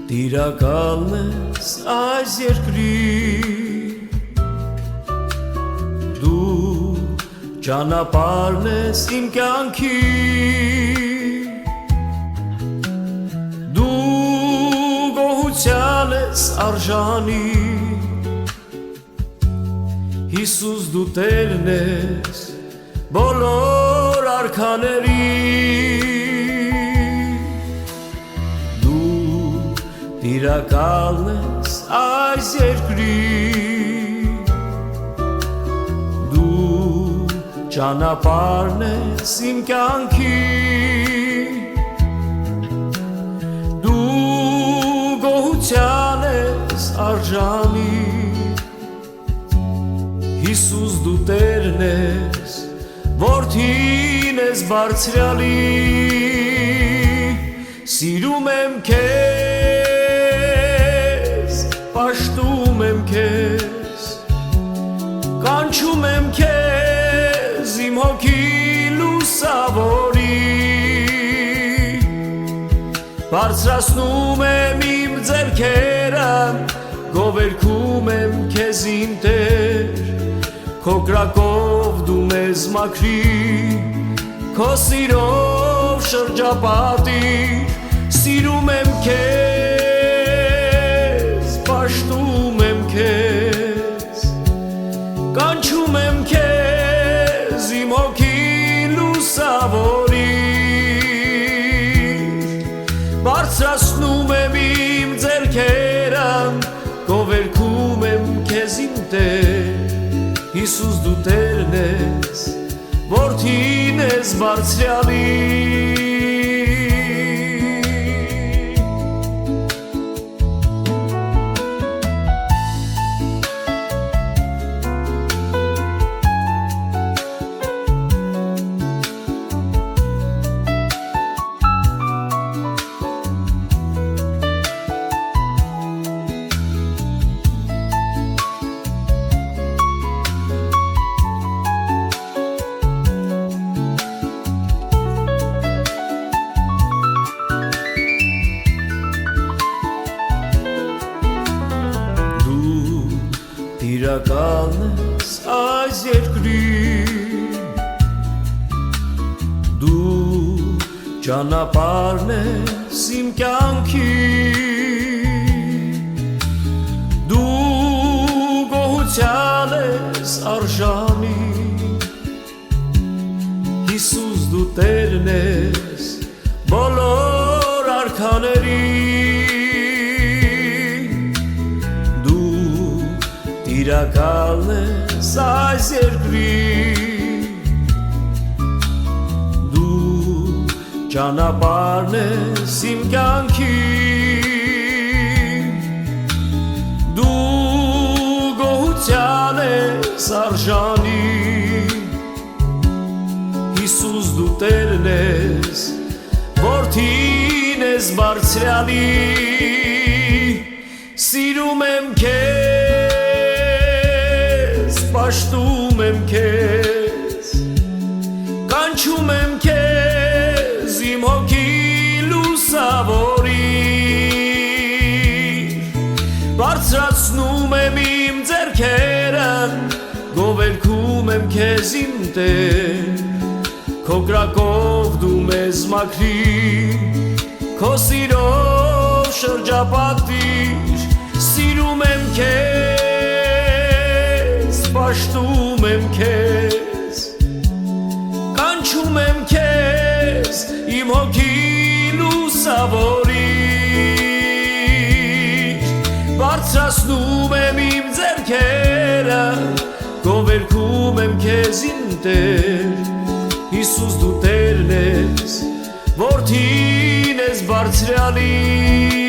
տիրակալն ես այս երկրի դու ճանապարհն ես իմ կյանքի դու գոհության ես արժանի Հիսուս դու Տերն ես բոլոր արքաների Տիրակալն ես այս երկրի դու ճանապարհն ես իմ կյանքի դու գոհության ես արժանի Հիսուս դու Տերն ես որդին ես բարձրյալի սիրում եմ քեզ Պաշտում եմ քեզ, կանչում եմ քեզ իմ հոգի լուսավորի Բարձրացնում եմ իմ ձեռքերը, գովերգում եմ քեզ իմ Տեր Քո կրակով դու մեզ մաքրի, քո սիրով շրջապատիր Սիրում եմ քեզ Պաշտում եմ քեզ, կանչում եմ քեզ իմ հոգի լուսավորիր Բարձրացնում եմ իմ ձեռքերը, գովերգում եմ քեզ իմ Տեր Հիսուս դու Տերն ես, որդին ես բարձրյալի Տիրակալն ես այս երկրի դու ճանապարհն ես իմ կյանքի դու գոհության ես արժանի Հիսուս դու Տերն ես բոլոր արքաների Տիրակալն ես այս երկրի դու ճանապարհն ես իմ կյանքի դու գոհության ես արժանի Հիսուս դու Տերն ես որդին ես բարձրյալի սիրում եմ քեզ Պաշտում եմ քեզ, կանչում եմ քեզ իմ հոգի լուսավորիր Բարձրացնում եմ իմ ձեռքերը, գովերգում եմ քեզ իմ Տեր Քո կրակով դու մեզ մաքրիր, քո սիրով շրջապատիր Սիրում եմ քեզ Պաշտում եմ քեզ, կանչում եմ քեզ իմ հոգի լուսավորիր Բարձրացնում եմ իմ ձեռքերը, գովերգում եմ քեզ իմ Տեր Հիսուս դու Տերն ես, որդին ես բարձրյալի